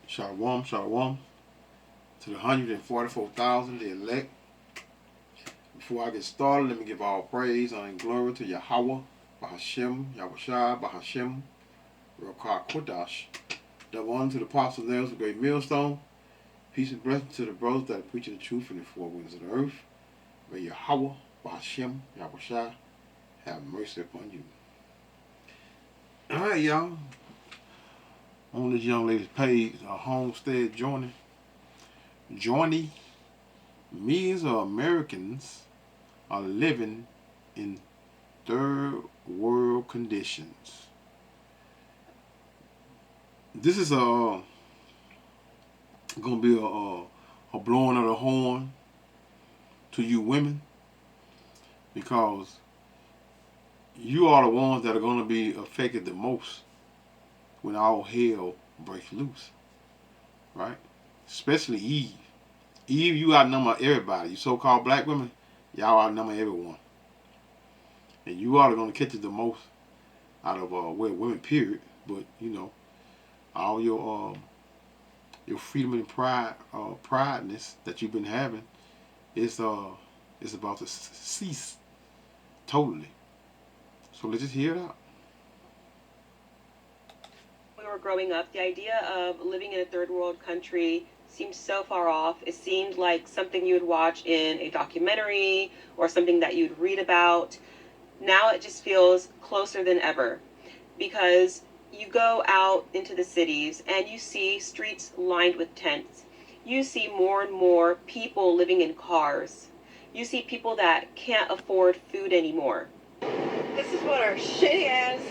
Shalom, shalom to the 144,000, the elect. Before I get started, let me give all praise, honor, and glory to Yahweh, Bahashem, Yahushua, Bahashem, Rokah Kodash. Double honor to the apostles and elders of the great millstone. Peace and blessing to the brothers that are preaching the truth in the four winds of the earth. May Yahweh, Bahashem, Yahushua, have mercy upon you. Alright, y'all. On this young lady's page, a homestead journey. Millions of Americans are living in third world conditions. This is gonna be a blowing of the horn to you women, because you are the ones that are gonna be affected the most when all hell breaks loose, right? Especially Eve. Eve, you outnumber everybody. You so-called black women, y'all outnumber everyone. And you are going to catch it the most out of women, period. But, you know, all your freedom and prideness that you've been having is about to cease totally. So let's just hear it out. When we were growing up, the idea of living in a third world country seemed so far off. It seemed like something you would watch in a documentary or something that you'd read about. Now it just feels closer than ever, because you go out into the cities and you see streets lined with tents. You see more and more people living in cars. You see people that can't afford food anymore. This is what our shitty ass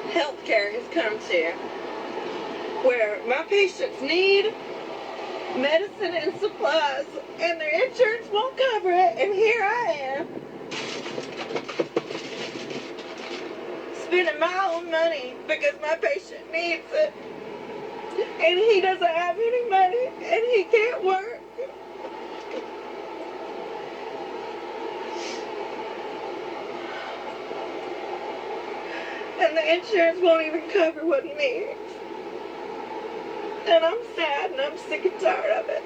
healthcare has come to, where my patients need medicine and supplies and their insurance won't cover it, and here I am spending my own money because my patient needs it, and he doesn't have any money and he can't work. And the insurance won't even cover what he needs. And I'm sad and I'm sick and tired of it.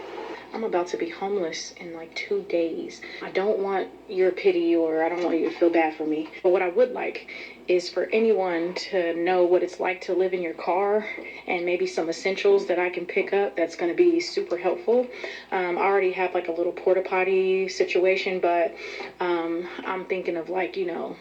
I'm about to be homeless in like 2 days. I don't want your pity, or I don't want you to feel bad for me. But what I would like is for anyone to know what it's like to live in your car, and maybe some essentials that I can pick up that's going to be super helpful. I already have like a little porta potty situation, but I'm thinking of like, you know,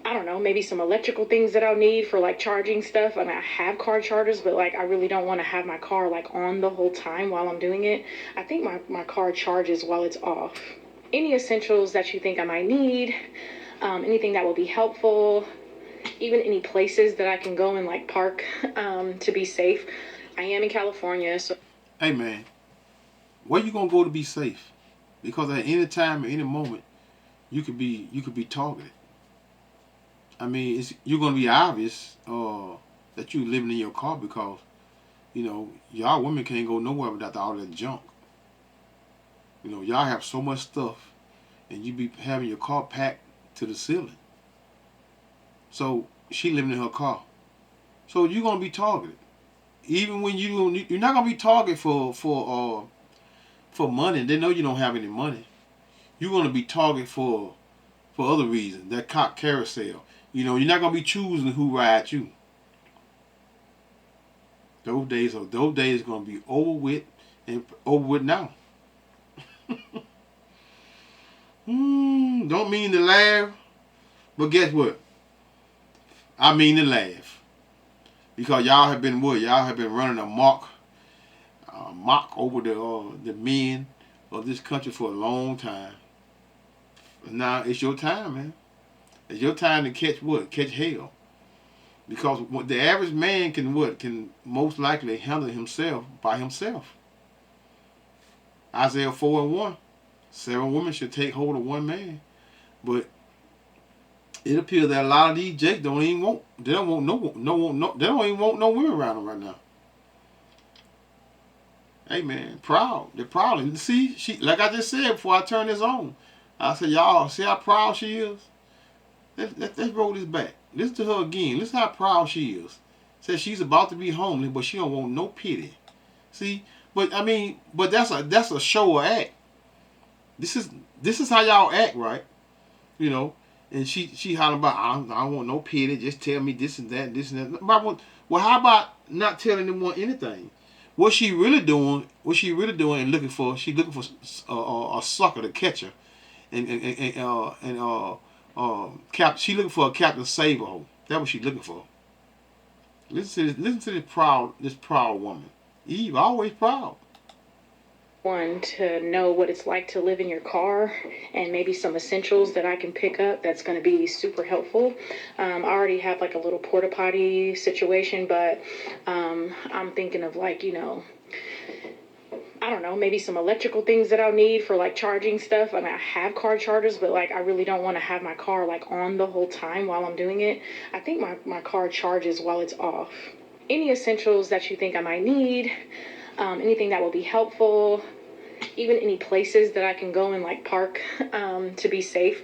I don't know, maybe some electrical things that I'll need for like charging stuff. I mean, I have car chargers, but like I really don't want to have my car like on the whole time while I'm doing it. I think my car charges while it's off. Any essentials that you think I might need, anything that will be helpful, even any places that I can go and like park to be safe. I am in California, so. Hey man, where you gonna go to be safe? Because at any time, at any moment, you could be targeted. I mean, you're going to be obvious that you living in your car, because, you know, y'all women can't go nowhere without all that junk. You know, y'all have so much stuff, and you be having your car packed to the ceiling. So she living in her car. So you're going to be targeted. Even when you're not going to be targeted for money. They know you don't have any money. You're going to be targeted for other reasons. That cop carousel. You know, you're not going to be choosing who rides you. Those days are going to be over with, and over with now. Don't mean to laugh, but guess what? I mean to laugh. Because y'all have been what? Y'all have been running a mock over the men of this country for a long time. Now it's your time, man. It's your time to catch what? Catch hell. Because the average man can most likely handle himself by himself. Isaiah 4:1. 7 women should take hold of one man. But it appears that a lot of these jakes they don't even want no women around them right now. Hey man, proud. They're proud. And see, she, like I just said before I turn this on, I said, y'all see how proud she is? Let's roll this back. Listen to her again. Listen how proud she is. Says she's about to be homeless, but she don't want no pity. See, but I mean, but that's a show or act. This is how y'all act, right? You know. And she hollering about I don't want no pity. Just tell me this and that, this and that. Well, how about not telling them anything? What she really doing? And looking for? She looking for a sucker to catch her, she looking for a captain to save her. That's what she looking for. Listen to this proud woman. Eve always proud. One, to know what it's like to live in your car and maybe some essentials that I can pick up that's going to be super helpful. I already have like a little porta potty situation, but I'm thinking of like, I don't know, maybe some electrical things that I'll need for like charging stuff. I mean, I have car chargers, but like I really don't want to have my car like on the whole time while I'm doing it. I think my car charges while it's off. Any essentials that you think I might need, anything that will be helpful, even any places that I can go and like park to be safe.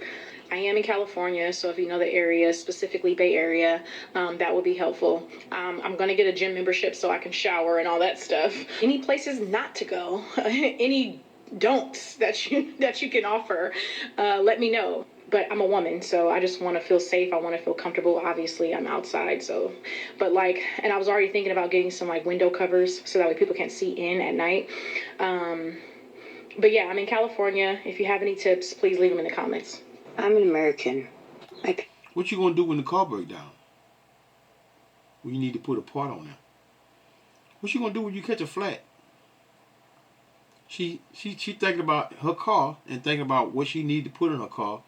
I am in California, so if you know the area, specifically Bay Area, that would be helpful. I'm going to get a gym membership so I can shower and all that stuff. Any places not to go, any don'ts that you can offer, let me know. But I'm a woman, so I just want to feel safe. I want to feel comfortable. Obviously, I'm outside, so. But like, and I was already thinking about getting some like window covers so that way people can't see in at night. But yeah, I'm in California. If you have any tips, please leave them in the comments. I'm an American. What you gonna do when the car break down? When you need to put a part on there? What you gonna do when you catch a flat? She thinking about her car and thinking about what she need to put in her car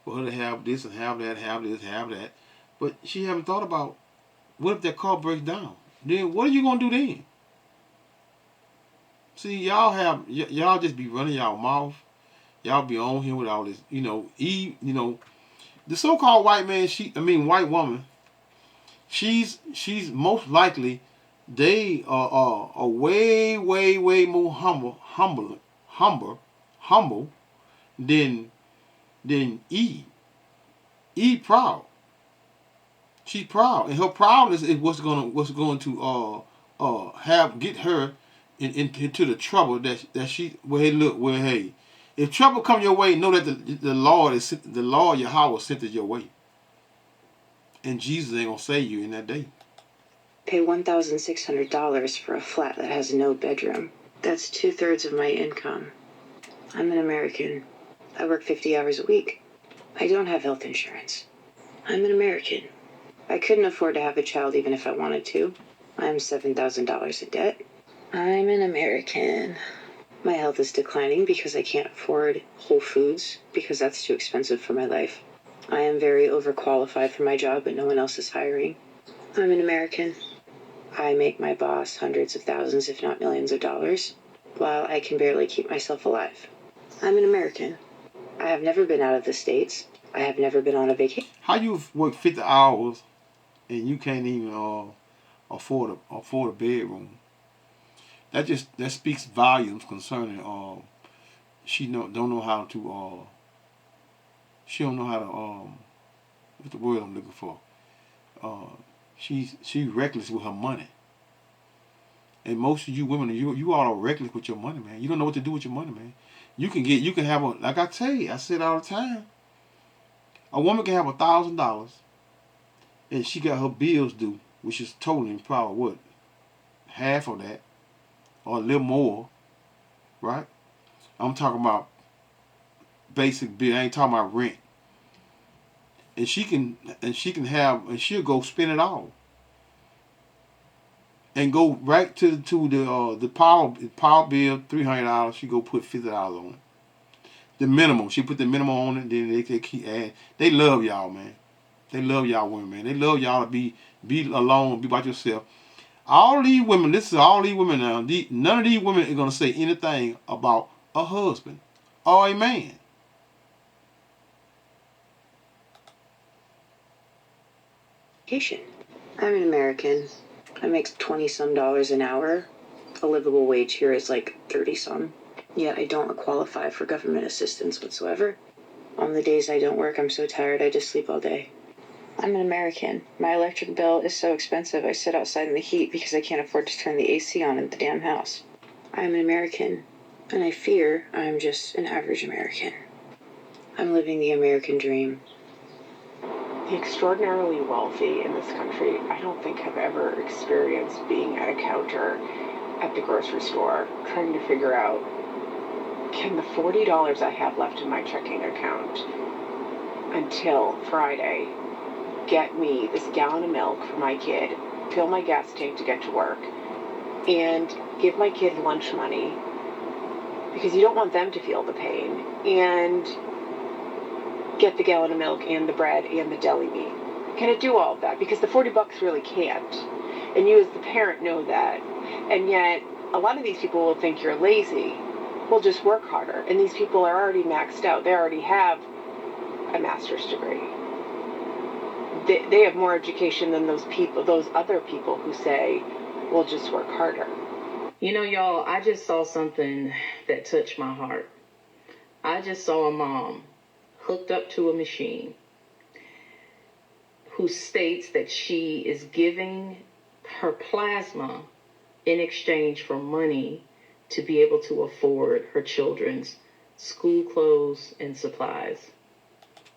for her to have this and have that, have this, have that. But she haven't thought about what if that car breaks down? Then what are you gonna do then? See, y'all just be running y'all mouth. Y'all be on here with all this, the so-called white man. White woman. She's most likely they are way, way, way more humble than Eve. Eve proud. She's proud, and her proudness is what's going to get her into the trouble that she. Hey, if trouble come your way, know that the Lord Yahweh sent it your way, and Jesus ain't gonna save you in that day. Pay $1,600 for a flat that has no bedroom. That's 2/3 of my income. I'm an American. I work 50 hours a week. I don't have health insurance. I'm an American. I couldn't afford to have a child even if I wanted to. I'm $7,000 in debt. I'm an American. My health is declining because I can't afford Whole Foods because that's too expensive for my life. I am very overqualified for my job, but no one else is hiring. I'm an American. I make my boss hundreds of thousands, if not millions of dollars, while I can barely keep myself alive. I'm an American. I have never been out of the States. I have never been on a vacation. How you work 50 hours and you can't even afford a bedroom? That speaks volumes concerning she don't know how to what's the word I'm looking for? She's reckless with her money. And most of you women, you all are reckless with your money, man. You don't know what to do with your money, man. You can have like I tell you, I say it all the time. A woman can have $1,000 and she got her bills due, which is totaling probably what? Half of that. Or a little more. Right? I'm talking about basic bill. I ain't talking about rent. And she'll go spend it all. And go right to the power bill, $300. She go put $50 on it. The minimum. She put the minimum on it. Then they keep adding. They love y'all, man. They love y'all women, man. They love y'all to be alone, be by yourself. All these women. This is all these women now. None of these women are gonna say anything about a husband or a man. I'm an American. I make $20-some an hour. A livable wage here is like 30-some. Yet I don't qualify for government assistance whatsoever. On the days I don't work, I'm so tired I just sleep all day. I'm an American. My electric bill is so expensive I sit outside in the heat because I can't afford to turn the AC on in the damn house. I'm an American, and I fear I'm just an average American. I'm living the American dream. The extraordinarily wealthy in this country, I don't think have ever experienced being at a counter at the grocery store trying to figure out, can the $40 I have left in my checking account until Friday get me this gallon of milk for my kid, fill my gas tank to get to work, and give my kid lunch money, because you don't want them to feel the pain, and get the gallon of milk and the bread and the deli meat? Can it do all of that? Because the $40 really can't. And you as the parent know that. And yet, a lot of these people will think you're lazy. Well, just work harder. And these people are already maxed out. They already have a master's degree. They have more education than those other people who say, well, just work harder. You know, y'all, I just saw something that touched my heart. I just saw a mom hooked up to a machine who states that she is giving her plasma in exchange for money to be able to afford her children's school clothes and supplies.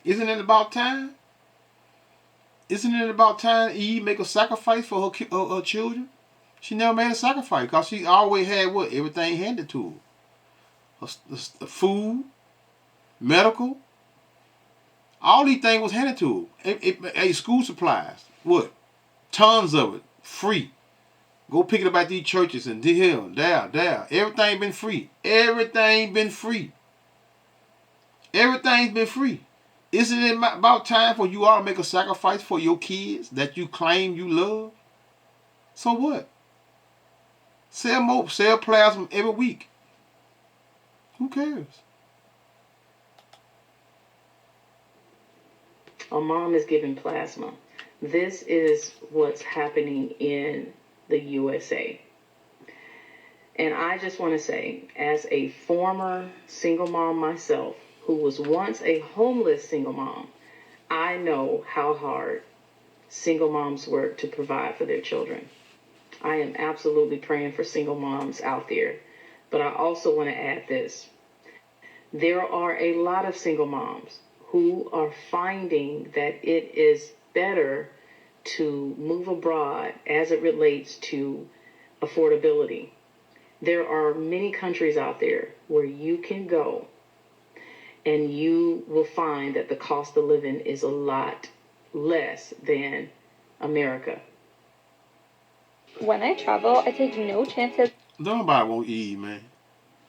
Isn't it about time? Isn't it about time Eve make a sacrifice for her children? She never made a sacrifice because she always had what? Everything handed to her. The food, medical, all these things was handed to her. School supplies, what? Tons of it, free. Go pick it up at these churches and here, there. Everything been free. Everything been free. Everything's been free. Isn't it about time for you all to make a sacrifice for your kids that you claim you love? So what? Sell plasma every week. Who cares? A mom is giving plasma. This is what's happening in the USA. And I just want to say, as a former single mom myself, who was once a homeless single mom, I know how hard single moms work to provide for their children. I am absolutely praying for single moms out there. But I also want to add this. There are a lot of single moms who are finding that it is better to move abroad as it relates to affordability. There are many countries out there where you can go and you will find that the cost of living is a lot less than America. When I travel, I take no chances. Don't nobody want Eve, man.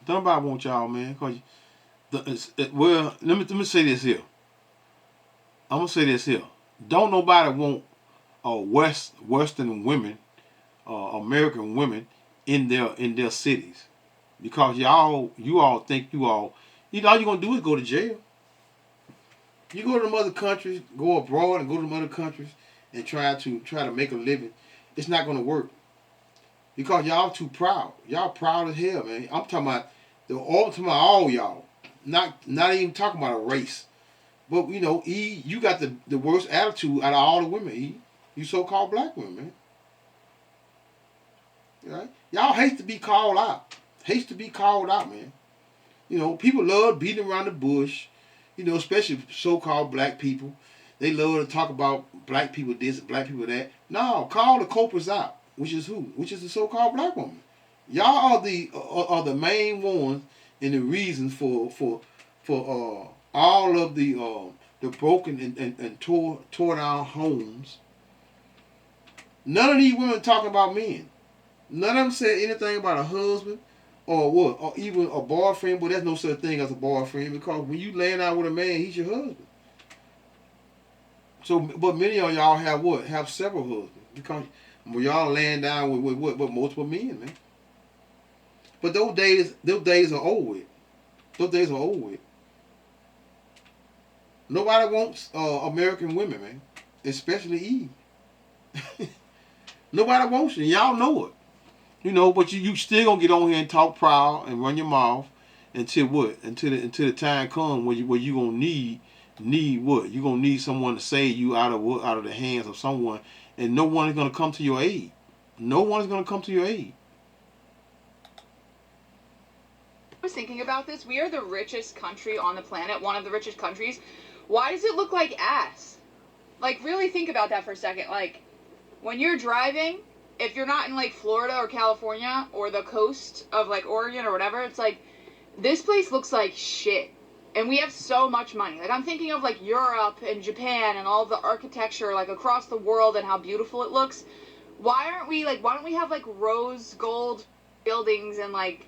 Don't nobody want y'all, man. Well, let me say this here. I'm gonna say this here. Don't nobody want Western women, American women in their cities, because you all think all you're gonna do is go to jail. You go to them other countries, go abroad and go to them other countries and try to make a living. It's not gonna work because y'all too proud. Y'all proud as hell, man. I'm talking about all y'all. Not even talking about a race. But E, you got the worst attitude out of all the women, E. You so-called black women, man. Right? Y'all hate to be called out. Hates to be called out, man. People love beating around the bush. Especially so-called black people. They love to talk about black people this, black people that. No, call the culprits out. Which is who? Which is the so-called black woman. Y'all are the main ones and the reasons for all of the broken and tore down homes. None of these women talking about men. None of them said anything about a husband or what, or even a boyfriend. But there's no such thing as a boyfriend, because when you laying out with a man, he's your husband. So, but many of y'all have what? Have several husbands, because y'all laying down with multiple men, man. But those days are over with. Those days are over with. Nobody wants American women, man, especially Eve. Nobody wants it. Y'all know it. But you still gonna get on here and talk proud and run your mouth until what? Until the time comes where you gonna need need what? You're gonna need someone to save you out of the hands of someone, and no one is gonna come to your aid. No one is gonna come to your aid. I was thinking about this. We are the richest country on the planet, one of the richest countries. Why does it look like ass? Like, really think about that for a second. Like, when you're driving, if you're not in, like, Florida or California or the coast of, like, Oregon or whatever, it's like, this place looks like shit. And we have so much money. Like, I'm thinking of, like, Europe and Japan and all the architecture, like, across the world and how beautiful it looks. Why don't we have, like, rose gold buildings and, like,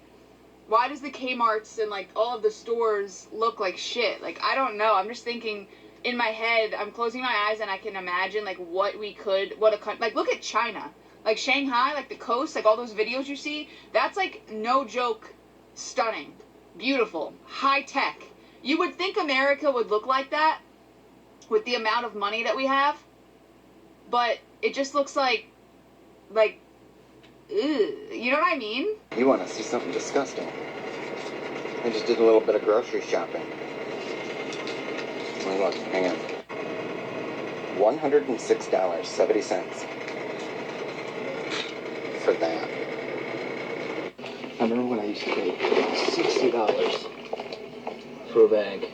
why does the Kmart's and, like, all of the stores look like shit? Like, I don't know. I'm just thinking in my head, I'm closing my eyes and I can imagine, like, what a country, like, look at China. Like, Shanghai, like, the coast, like, all those videos you see, that's, like, no joke, stunning, beautiful, high tech. You would think America would look like that with the amount of money that we have, but it just looks like, ugh, you know what I mean? You want to see something disgusting? I just did a little bit of grocery shopping. Well, look, hang on. $106.70 for that. I remember when I used to pay $60 for a bag.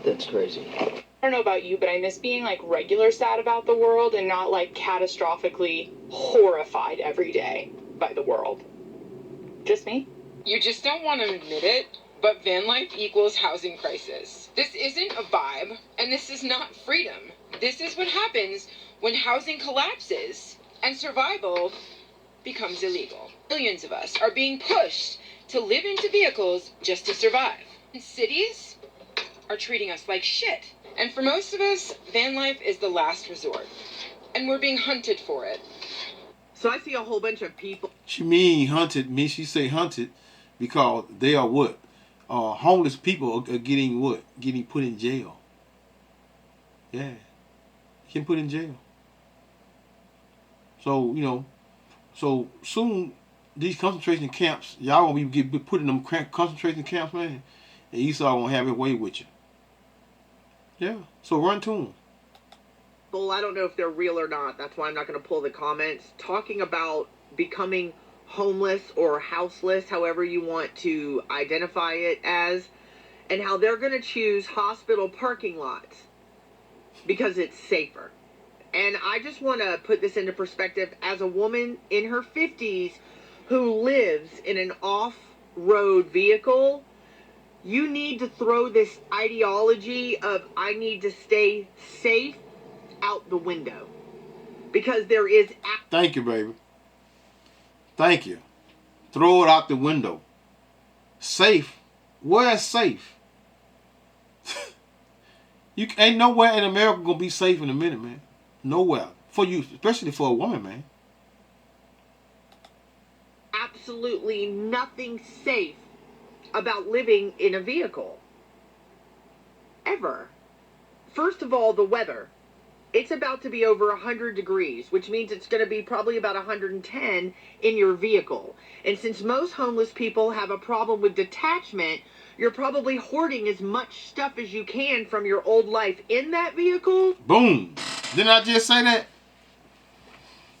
That's crazy. I don't know about you, but I miss being, like, regular sad about the world and not, like, catastrophically horrified every day by the world. Just me? You just don't want to admit it, but van life equals housing crisis. This isn't a vibe, and this is not freedom. This is what happens when housing collapses and survival becomes illegal. Millions of us are being pushed to live into vehicles just to survive. And cities are treating us like shit. And for most of us, van life is the last resort. And we're being hunted for it. So I see a whole bunch of people. She mean hunted. She say hunted because they are what? Homeless people are getting what? Getting put in jail. Yeah. Getting put in jail. So, you know, so soon these concentration camps, y'all gonna be put in them concentration camps, man. And Esau gonna have his way with you. Yeah, so run to them. Well, I don't know if they're real or not. That's why I'm not going to pull the comments. Talking about becoming homeless or houseless, however you want to identify it as, and how they're going to choose hospital parking lots because it's safer. And I just want to put this into perspective as a woman in her 50s who lives in an off-road vehicle. You need to throw this ideology of I need to stay safe out the window. Because there is... Thank you, baby. Thank you. Throw it out the window. Safe? Where's safe? You ain't nowhere in America gonna be safe in a minute, man. Nowhere. For you, especially for a woman, man. Absolutely nothing safe about living in a vehicle. Ever. First of all, the weather. It's about to be over 100 degrees, which means it's going to be probably about 110 in your vehicle. And since most homeless people have a problem with detachment, you're probably hoarding as much stuff as you can from your old life in that vehicle. Boom. Didn't I just say that?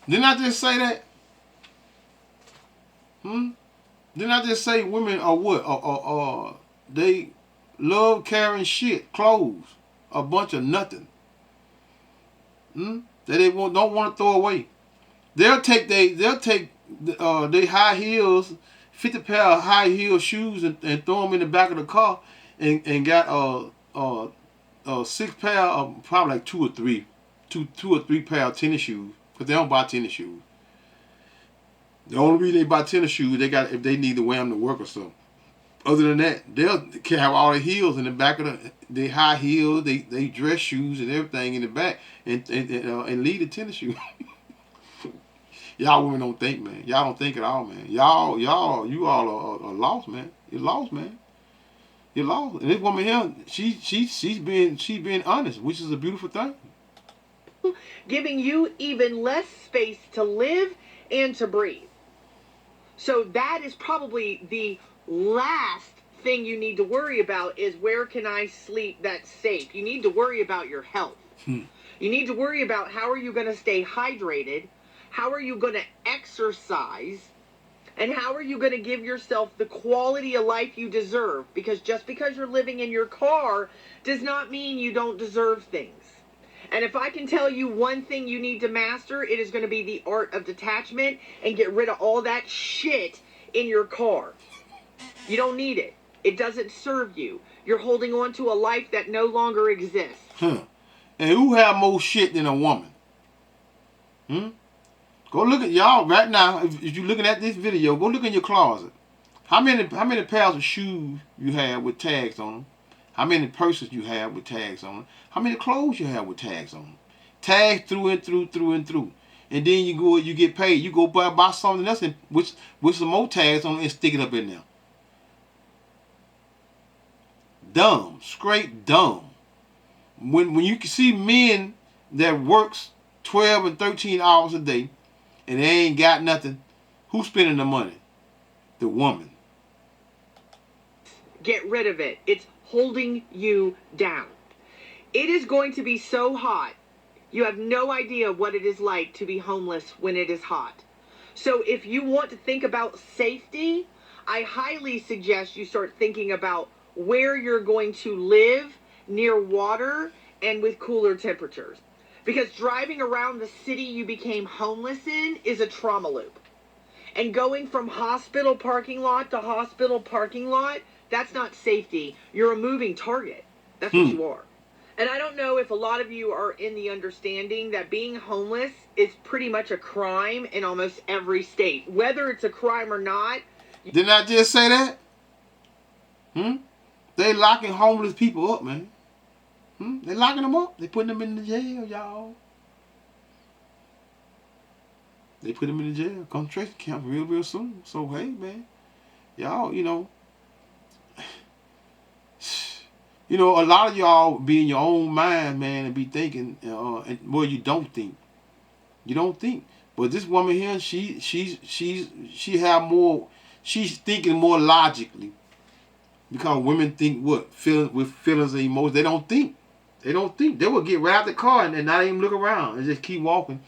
Didn't I just say that? Didn't I just say women are what? They love carrying shit, clothes, a bunch of nothing. That they don't want to throw away. They'll take their high heels, 50 pair of high heel shoes and throw them in the back of the car and got 6 pair of probably like two or three pair of tennis shoes, because they don't buy tennis shoes. The only reason they buy tennis shoes, they got if they need to wear them to work or something. Other than that, they'll have all the heels in the back of the high heels, they dress shoes and everything in the back, and leave the tennis shoes. Y'all women don't think, man. Y'all don't think at all, man. You all are lost, man. You're lost, man. You're lost. And this woman here, she's being honest, which is a beautiful thing. Giving you even less space to live and to breathe. So that is probably the last thing you need to worry about is where can I sleep that's safe. You need to worry about your health. You need to worry about how are you going to stay hydrated, how are you going to exercise, and how are you going to give yourself the quality of life you deserve? Because just because you're living in your car does not mean you don't deserve things. And if I can tell you one thing you need to master, it is going to be the art of detachment and get rid of all that shit in your car. You don't need it. It doesn't serve you. You're holding on to a life that no longer exists. And who have more shit than a woman? Go look at y'all right now. If you're looking at this video, go look in your closet. How many pairs of shoes you have with tags on them? How many purses you have with tags on them? How many clothes you have with tags on them? Tags through and through. And then you get paid. You go buy something else and with some more tags on it and stick it up in there. Dumb, straight dumb. When you can see men that works 12 and 13 hours a day and they ain't got nothing, who's spending the money? The woman. Get rid of it. It's holding you down. It is going to be so hot. You have no idea what it is like to be homeless when it is hot. So if you want to think about safety, I highly suggest you start thinking about where you're going to live near water and with cooler temperatures. Because driving around the city you became homeless in is a trauma loop. And going from hospital parking lot to hospital parking lot, that's not safety. You're a moving target. That's what you are. And I don't know if a lot of you are in the understanding that being homeless is pretty much a crime in almost every state. Whether it's a crime or not. Didn't I just say that? They locking homeless people up, man. They locking them up. They putting them in the jail, y'all. They put them in the jail, concentration camp real soon. So, hey, man. Y'all, a lot of y'all be in your own mind, man, and be thinking, well, you don't think. You don't think. But this woman here, she's thinking more logically. Because women think what? With feelings and emotions. They don't think. They don't think. They will get right out the car and not even look around and just keep walking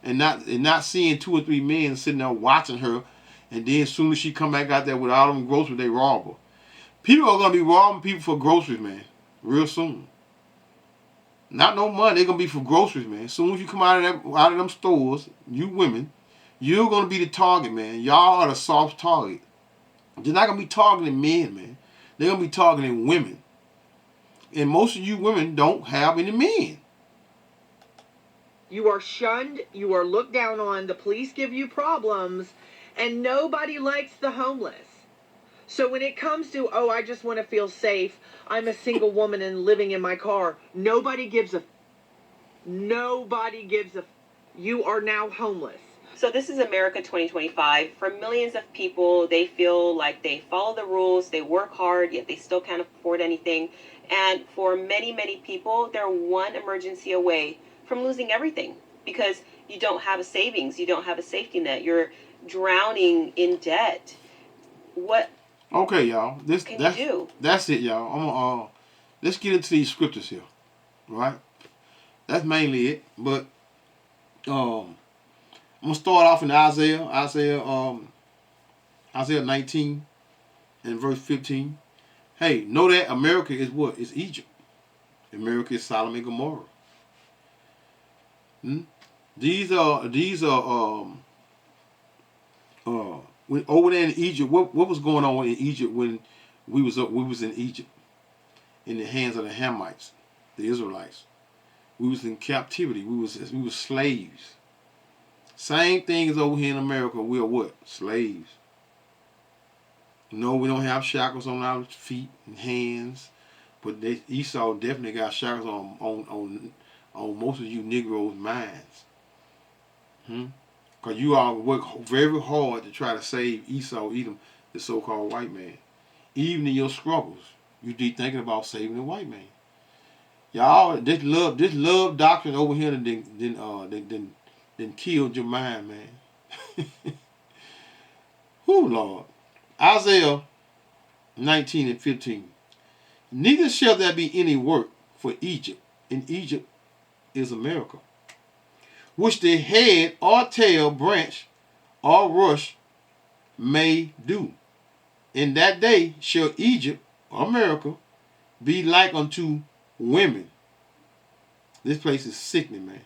and not seeing 2 or 3 men sitting there watching her. And then as soon as she come back out there with all them groceries, they rob her. People are going to be robbing people for groceries, man. Real soon. Not no money. They're going to be for groceries, man. As soon as you come out of them stores, you women, you're going to be the target, man. Y'all are the soft target. They're not going to be targeting men, man. They're going to be targeting women. And most of you women don't have any men. You are shunned. You are looked down on. The police give you problems. And nobody likes the homeless. So when it comes to, I just want to feel safe. I'm a single woman and living in my car. Nobody gives a. You are now homeless. So this is America 2025. For millions of people, they feel like they follow the rules, they work hard, yet they still can't afford anything. And for many, many people, they're one emergency away from losing everything because you don't have a savings, you don't have a safety net, you're drowning in debt. What Okay, y'all. can you do? That's it, y'all. I'm gonna let's get into these scriptures here. Right? That's mainly it. But I'm gonna start off in Isaiah 19 and verse 15. Hey, know that America is what? It's Egypt. America is Sodom and Gomorrah. These are when over there in Egypt. What was going on in Egypt when we was in Egypt in the hands of the Hamites, the Israelites? We was in captivity. We was slaves. Same thing as over here in America. We are what? Slaves. No, we don't have shackles on our feet and hands, but Esau definitely got shackles on most of you Negroes' minds. Because you all work very hard to try to save Esau, Edom, the so-called white man. Even in your struggles, you be thinking about saving the white man. Y'all, this love doctrine over here then killed your mind, man. Whew, Lord. Isaiah 19 and 15. Neither shall there be any work for Egypt. In Egypt is America. Which the head or tail, branch or rush may do. In that day shall Egypt, America, be like unto women. This place is sickening, man.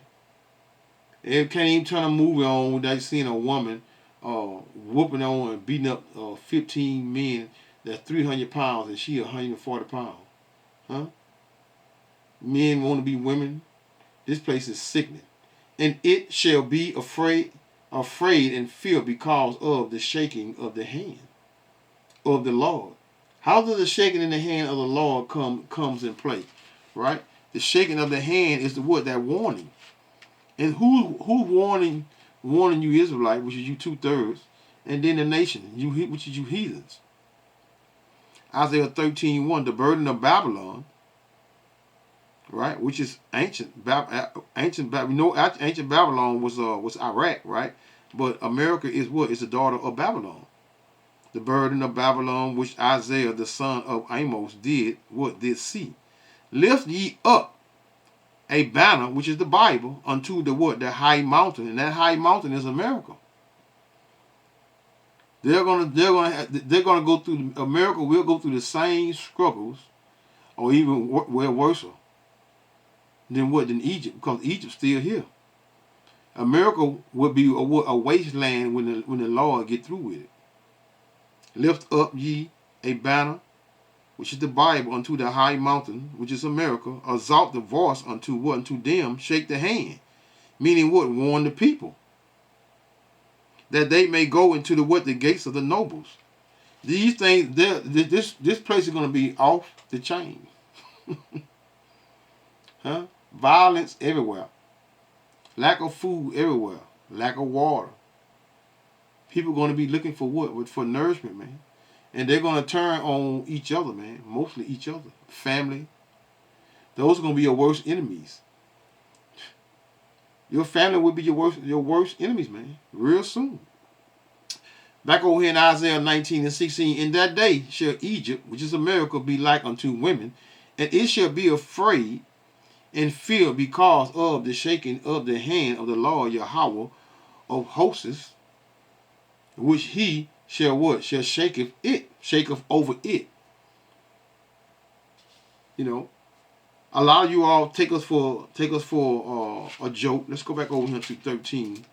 They can't even turn a movie on without seeing a woman whooping on and beating up 15 men that's 300 pounds and she 140 pounds. Huh? Men want to be women. This place is sickening. And it shall be afraid and fear because of the shaking of the hand of the Lord. How does the shaking in the hand of the Lord comes in play? Right? The shaking of the hand is the word, that warning. And who warning you Israelite, which is you 2/3, and then the nation, which is you heathens. Isaiah 13:1, the burden of Babylon, right, which is ancient Babylon. We know ancient Babylon was Iraq, right? But America is what? Is the daughter of Babylon. The burden of Babylon, which Isaiah the son of Amos did see. Lift ye up a banner, which is the Bible, unto the what? The high mountain, and that high mountain is America. They're gonna go through. America will go through the same struggles, or even worse than Egypt, because Egypt's still here. America would be a wasteland when the Lord get through with it. Lift up ye a banner, which is the Bible, unto the high mountain, which is America. Exalt the voice unto what? Unto them. Shake the hand. Meaning what? Warn the people. That they may go into the what? The gates of the nobles. These things, this place is going to be off the chain. Huh? Violence everywhere. Lack of food everywhere. Lack of water. People are going to be looking for what? For nourishment, man. And they're going to turn on each other, man. Mostly each other. Family. Those are going to be your worst enemies. Your family will be your worst enemies, man. Real soon. Back over here in Isaiah 19 and 16. In that day shall Egypt, which is America, be like unto women, and it shall be afraid and fear because of the shaking of the hand of the Lord Yahweh of hosts, which he shall what? Shall shaketh over it. You know, a lot of you all take us for a joke. Let's go back over here to 13,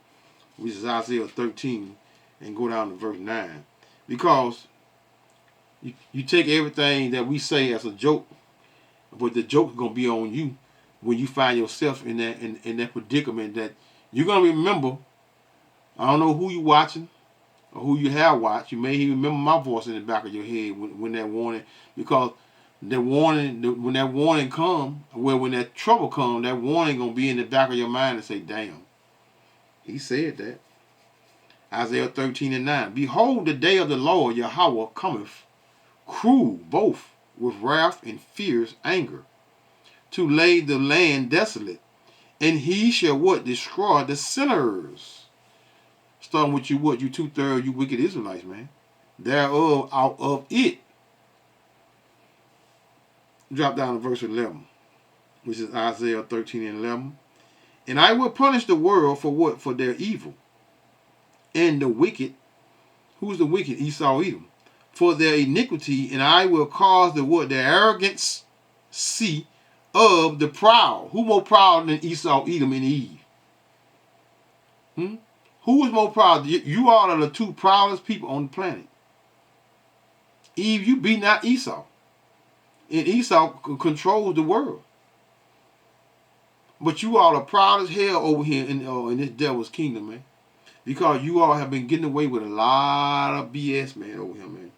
which is Isaiah 13, and go down to verse 9. Because you take everything that we say as a joke, but the joke is gonna be on you when you find yourself in that predicament that you're gonna remember. I don't know who you watching or who you have watched. You may even remember my voice in the back of your head when that warning, because when that warning come, when that trouble come, that warning gonna be in the back of your mind and say, damn, he said that. Isaiah 13 and 9. Behold, the day of the Lord Yahweh cometh, cruel both with wrath and fierce anger, to lay the land desolate, and he shall what? Destroy the sinners. Starting with you, what? You 2/3, you wicked Israelites, man. Thereof, out of it. Drop down to verse 11, which is Isaiah 13 and 11. And I will punish the world for what? For their evil. And the wicked, who's the wicked? Esau, Edom. For their iniquity, and I will cause the what? The arrogance of the proud. Who more proud than Esau, Edom, and Eve? Who is more proud? You all are the two proudest people on the planet. Eve, you be not Esau. And Esau controls the world. But you all are proud as hell over here in this devil's kingdom, man. Because you all have been getting away with a lot of BS, man, over here, man.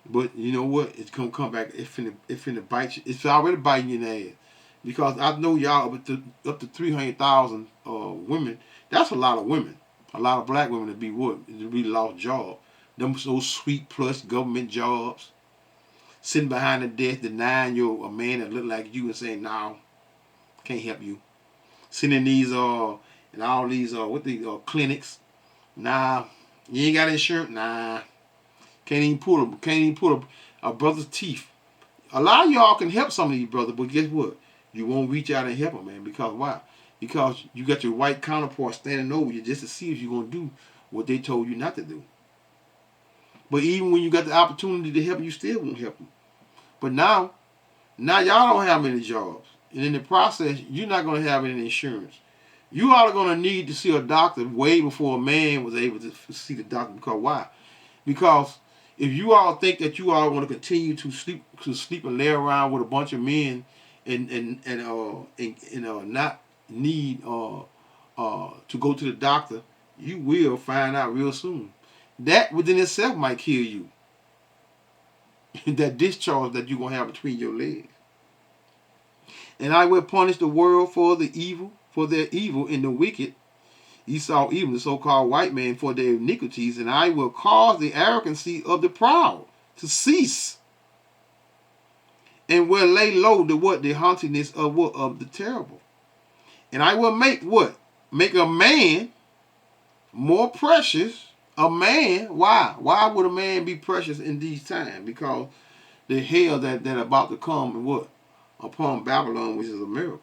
But you know what? It's going to come back. It's finna bite you. It's already biting you in the ass. Because I know y'all up to 300,000 women. That's a lot of women. A lot of black women to be what? To be lost jobs. Them those sweet plus government jobs. Sitting behind the desk denying a man that look like you and saying, no, can't help you. Sitting in these and all these clinics. Nah, you ain't got insurance. Nah, can't even pull a brother's teeth. A lot of y'all can help some of these brothers, but guess what? You won't reach out and help them, man. Because why? Because you got your white counterpart standing over you just to see if you're going to do what they told you not to do. But even when you got the opportunity to help them, you still won't help them. But now y'all don't have any jobs. And in the process, you're not going to have any insurance. You all are going to need to see a doctor way before a man was able to see the doctor. Because why? Because if you all think that you all want to continue to sleep and lay around with a bunch of men and not need to go to the doctor, you will find out real soon. That within itself might kill you. That discharge that you're going to have between your legs. And I will punish the world for their evil, and the wicked, Esau, even the so-called white man, for their iniquities, and I will cause the arrogancy of the proud to cease, and will lay low the haughtiness of the terrible. And I will make a man more precious. A man, why? Why would a man be precious in these times? Because the hell that about to come upon Babylon, which is America.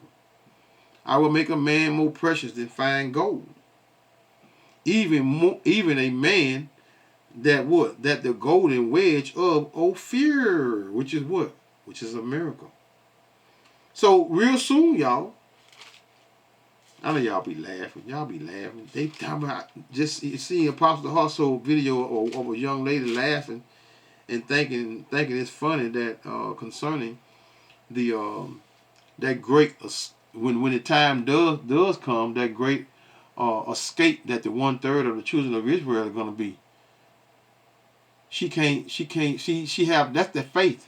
I will make a man more precious than fine gold. Even a man that the golden wedge of Ophir, which is what? Which is a miracle. So real soon, y'all, I know y'all be laughing. Y'all be laughing. They talking about just seeing Apostle Hustle video of a young lady laughing and thinking it's funny that concerning the that great when the time does come, that great escape that the 1/3 of the children of Israel are going to be. She have, that's the faith.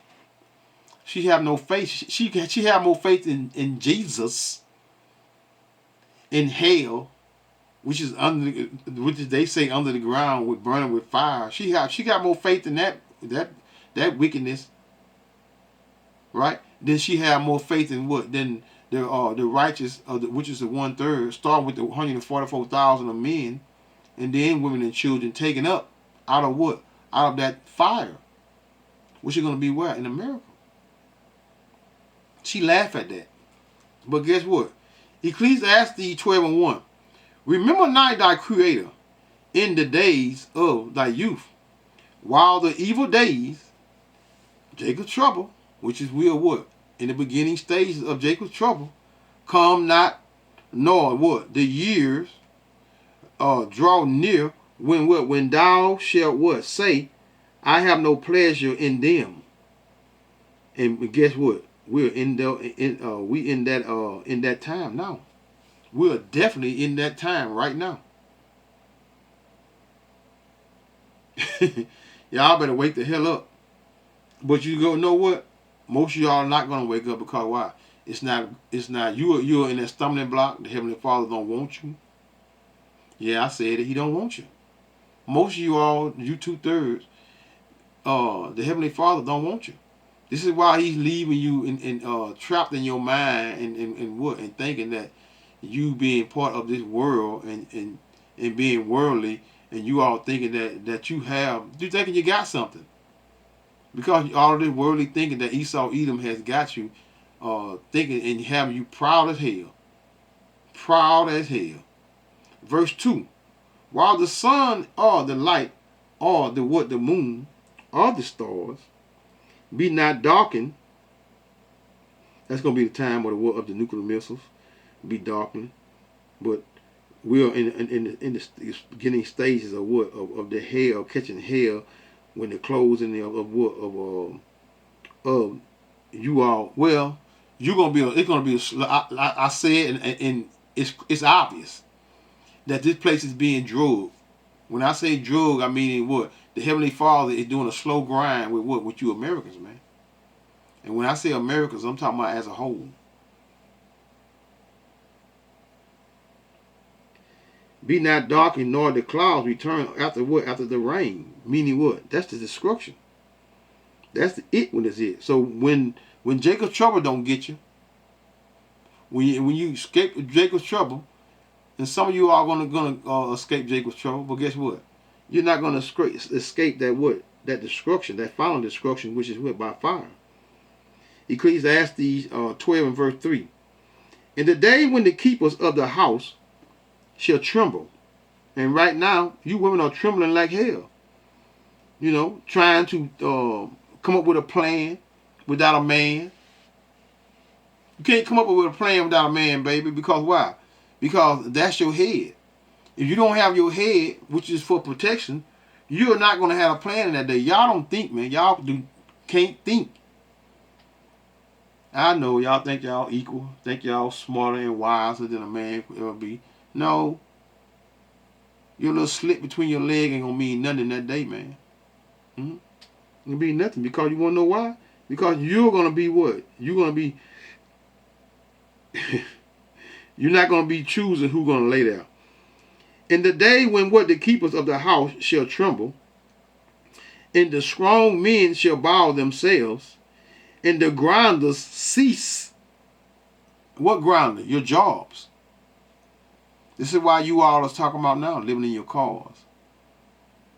She have no faith. She have more faith in Jesus, in hell, which is they say under the ground with burning with fire. She got more faith in that wickedness, right? Then she have more faith in what? Than the righteous, which is the 1/3, starting with the 144,000 of men, and then women and children taken up out of what? Out of that fire, which is going to be where? In America. She laughed at that. But guess what? Ecclesiastes 12:1. Remember not thy Creator in the days of thy youth, while the evil days, Jacob's trouble, which is will what? In the beginning stages of Jacob's trouble, come not, nor what? The years draw near, when what? When thou shalt what? Say, I have no pleasure in them. And guess what? We're in that time now. We're definitely in that time right now. Y'all better wake the hell up. But you go know what? Most of y'all are not gonna wake up because why? It's not you're in that stumbling block. The Heavenly Father don't want you. Yeah, I said it. He don't want you. Most of you all, you 2/3, the Heavenly Father don't want you. This is why He's leaving you trapped in your mind and thinking that you being part of this world and being worldly, and you all thinking that you thinking you got something. Because all of this worldly thinking that Esau Edom has got you, thinking and having you proud as hell. Proud as hell. Verse 2. While the sun or the light or the moon or the stars be not darkened, that's going to be the time of the nuclear missiles be darkened. But we're in the beginning stages of what? Of the hell, catching hell, when the closing of you all. Well, you're gonna be. It's gonna be. I said, and it's obvious that this place is being drugged. When I say drug, I mean what? The Heavenly Father is doing a slow grind with what? With you Americans, man. And when I say Americans, I'm talking about as a whole. Be not darkened, nor the clouds return after what? After the rain. Meaning what? That's the destruction. That's when it's it. So when Jacob's trouble don't get you, when you escape Jacob's trouble, and some of you are gonna escape Jacob's trouble, but guess what? You're not gonna escape that what? that destruction, that final destruction, which is what? By fire. Ecclesiastes 12 and verse 3. In the day when the keepers of the house shall tremble. And right now, you women are trembling like hell. You know, trying to come up with a plan without a man. You can't come up with a plan without a man, baby. Because why? Because that's your head. If you don't have your head, which is for protection, you're not going to have a plan in that day. Y'all don't think, man. Y'all can't think. I know y'all think y'all equal. Think y'all smarter and wiser than a man could ever be. No. Your little slit between your leg ain't going to mean nothing that day, man. It will be nothing. Because you want to know why? Because you're going to be what? You're going to be... You're not going to be choosing who's going to lay there. In the day when what the keepers of the house shall tremble, and the strong men shall bow themselves, and the grinders cease. What grinder? Your jobs. This is why you all is talking about now, living in your cars.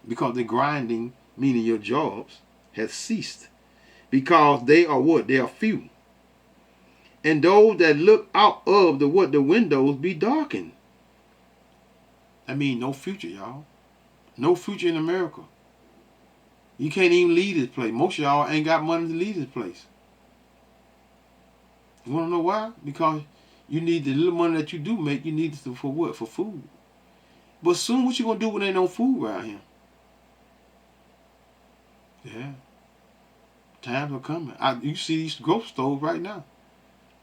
Because the grinding, meaning your jobs, has ceased. Because they are what? They are few. And those that look out of the windows be darkened. I mean, no future, y'all. No future in America. You can't even leave this place. Most of y'all ain't got money to leave this place. You want to know why? Because you need the little money that you do make, you need it for what? For food. But soon, what you going to do when there ain't no food around here? Yeah. Times are coming. You see these grocery stores right now.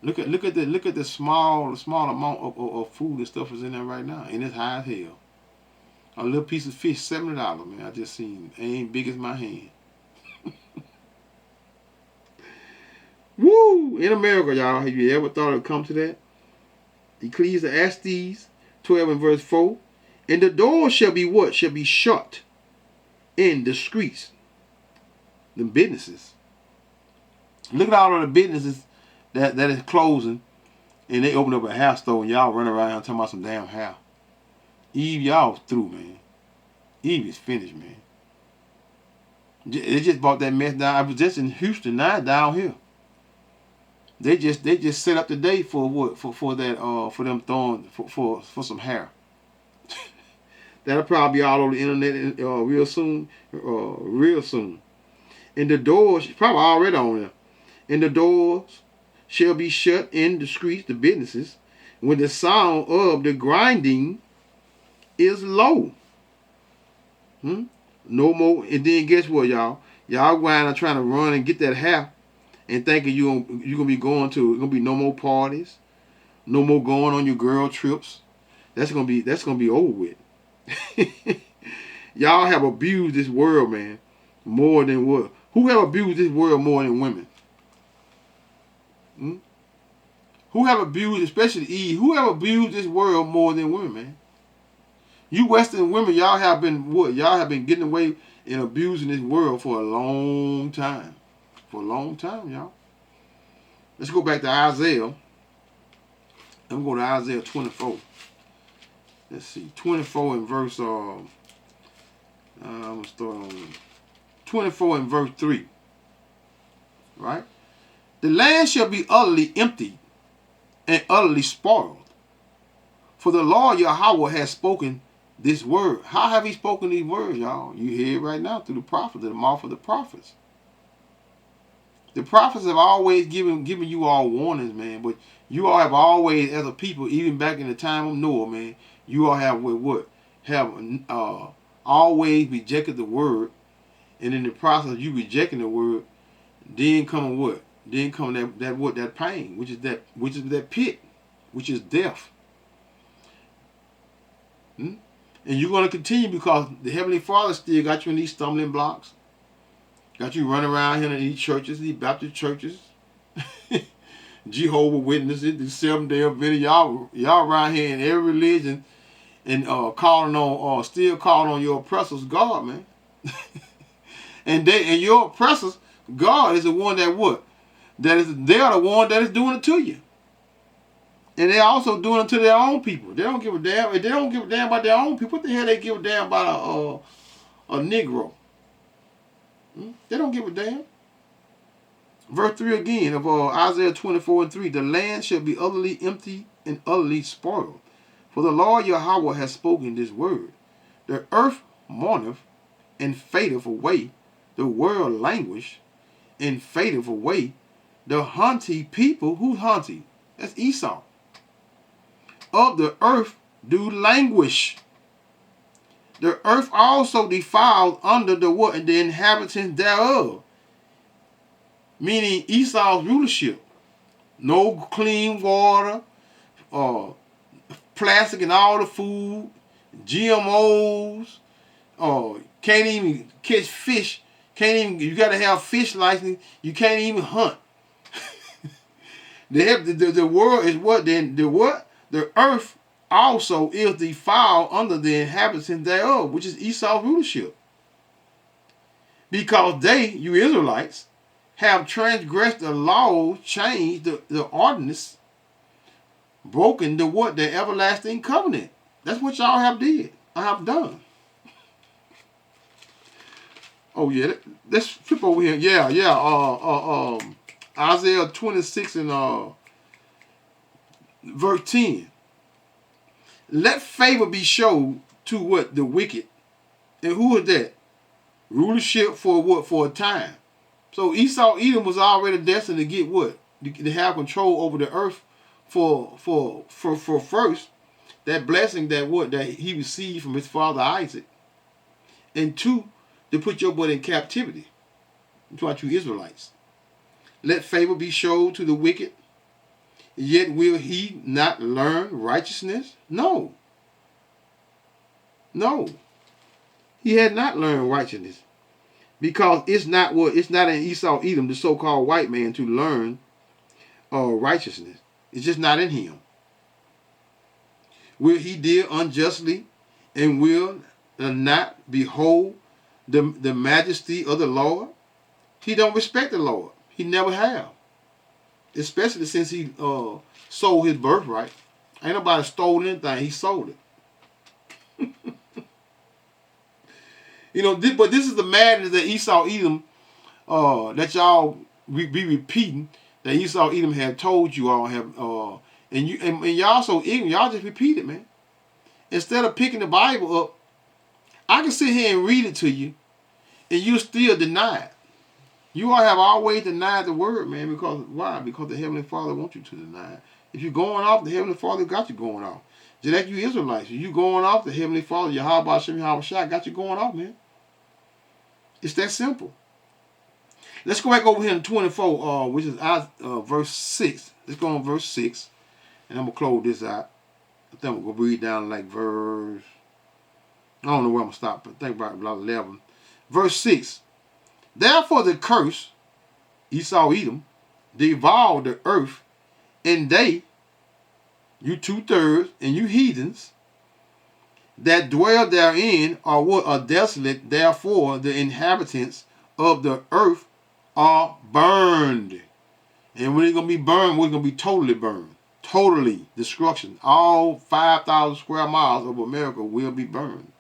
Look at the small amount of food and stuff is in there right now, and it's high as hell. A little piece of fish, $70, man. I just seen it ain't big as my hand. Woo! In America, y'all, have you ever thought it would come to that? Ecclesiastes 12 and verse 4. And the door shall be what? Shall be shut in the streets. The businesses. Look at all of the businesses that is closing, and they open up a hair store, and y'all run around talking about some damn hair. Eve, y'all through, man. Eve is finished, man. They just bought that mess down. I was just in Houston, now down here. They just set up the day for what? For them throwing for some hair. That'll probably be all over the internet real soon. Real soon. And the doors probably already on there. And the doors shall be shut in the streets, the businesses, when the sound of the grinding is low. No more. And then guess what, y'all? Y'all going and trying to run and get that hair and thinking you're gonna be going to, gonna be no more parties, no more going on your girl trips. That's gonna be over with. Y'all have abused this world, man, more than what? Who have abused this world more than women? Who have abused, especially Eve, who have abused this world more than women, man? You Western women, y'all have been what? Y'all have been getting away and abusing this world for a long time. For a long time, y'all. Let's go back to Isaiah. I'm going to Isaiah 24. Let's see. 24 and verse, I'm going to start on 24 and verse 3. Right? The land shall be utterly empty and utterly spoiled. For the Lord Yahweh has spoken this word. How have he spoken these words, y'all? You hear it right now through the prophets, the mouth of the prophets. The prophets have always given you all warnings, man. But you all have always, as a people, even back in the time of Noah, man, you all have always rejected the word. And in the process of you rejecting the word, then come what? Then come that pain, which is that pit, which is death. And you're going to continue because the Heavenly Father still got you in these stumbling blocks. Got you running around here in these churches, these Baptist churches, Jehovah's Witnesses, the Seventh-day Adventist. Y'all around here in every religion and still calling on your oppressors God, man. and your oppressors, God is the one that what? They are the one that is doing it to you. And they're also doing it to their own people. They don't give a damn. If they don't give a damn about their own people, what the hell they give a damn about a Negro? They don't give a damn. Verse 3 again of Isaiah 24:3. The land shall be utterly empty and utterly spoiled. For the Lord Yahweh has spoken this word. The earth mourneth and fadeth away. The world languish and fadeth away. The haughty people, who's haughty? That's Esau. Of the earth do languish. The earth also defiled under the what? And the inhabitants thereof. Meaning Esau's rulership. No clean water, plastic in all the food, GMOs, can't even catch fish, you gotta have fish license, you can't even hunt. The world is what then? The earth also is defiled under the inhabitants thereof, which is Esau's rulership. Because they, you Israelites, have transgressed the law, changed the ordinance, broken the what? The everlasting covenant. That's what y'all have did. I have done. Oh yeah, let's flip over here. Yeah. Isaiah 26 and verse 10. Let favor be showed to what? The wicked. And who is that? Rulership for what? For a time. So Esau Edom was already destined to get what? To have control over the earth for first, that blessing that what? That he received from his father Isaac. And two, to put your butt in captivity. I'm talking about you Israelites. Let favor be showed to the wicked, yet will he not learn righteousness? No. He had not learned righteousness. Because it's not in Esau Edom, the so-called white man, to learn righteousness. It's just not in him. Will he deal unjustly and will not behold the majesty of the Lord? He don't respect the Lord. He never have. Especially since he sold his birthright. Ain't nobody stole anything. He sold it. But this is the madness that Esau Edom, that y'all be repeating, that Esau Edom had told you all have, and y'all so ignorant, y'all just repeat it, man. Instead of picking the Bible up, I can sit here and read it to you, and you still deny it. You all have always denied the word, man, because why? Because the Heavenly Father wants you to deny it. If you're going off, the Heavenly Father got you going off. Just like you Israelites, if you going off, the Heavenly Father, Yahweh Hashem Yahweh Shai, got you going off, man. It's that simple. Let's go back over here in 24, which is verse 6. Let's go on verse 6. And I'm going to close this out. I think I'm going to read down like verse... I don't know where I'm going to stop, but I think about 11. Verse 6. Therefore the curse, Esau Edom, devoured the earth, and they, you 2/3, and you heathens, that dwell therein are what? Are desolate. Therefore the inhabitants of the earth are burned. And when it's going to be burned, we're going to be totally burned. Totally destruction. All 5,000 square miles of America will be burned.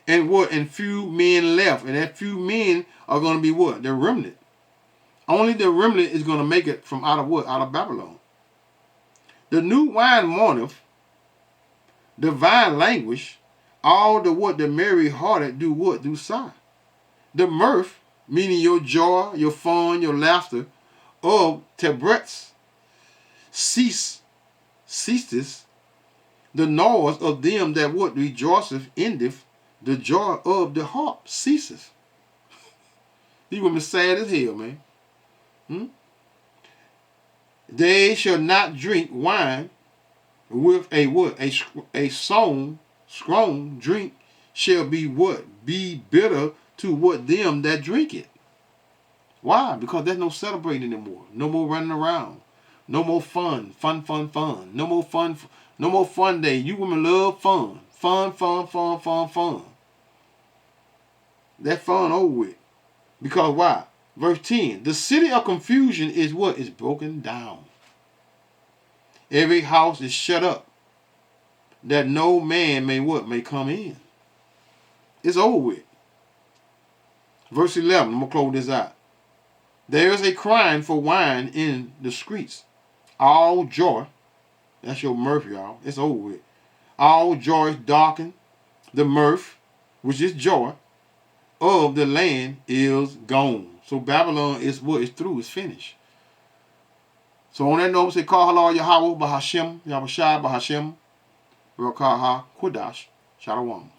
And what? And few men left. And that few men are going to be what? The remnant. Only the remnant is going to make it from out of what? Out of Babylon. The new wine mourneth, the vine languish, all the what? The merry hearted do what? Do sigh. The mirth, meaning your joy, your fun, your laughter, of Tebrets ceaseth, the noise of them that what? Rejoiceth endeth, the joy of the harp ceases. These women sad as hell, man. They shall not drink wine with a what? A strong drink shall be what? Be bitter to what? Them that drink it. Why? Because there's no celebrating anymore. No more running around. No more fun. No more fun. No more fun day. You women love fun. Fun. That fun over with. Because why? Verse 10. The city of confusion is what? Is broken down. Every house is shut up, that no man may what? May come in. It's over with. Verse 11, I'm going to close this out. There is a crying for wine in the streets. All joy, that's your mirth, y'all. It's over with. All joy is darkened. The mirth, which is joy, of the land is gone. So Babylon is what? It's through. It's finished. So on that note, say, Kal Halal Yahweh Bahashem, Yahushua Bahashem, Rakaha Kodash, Shalom.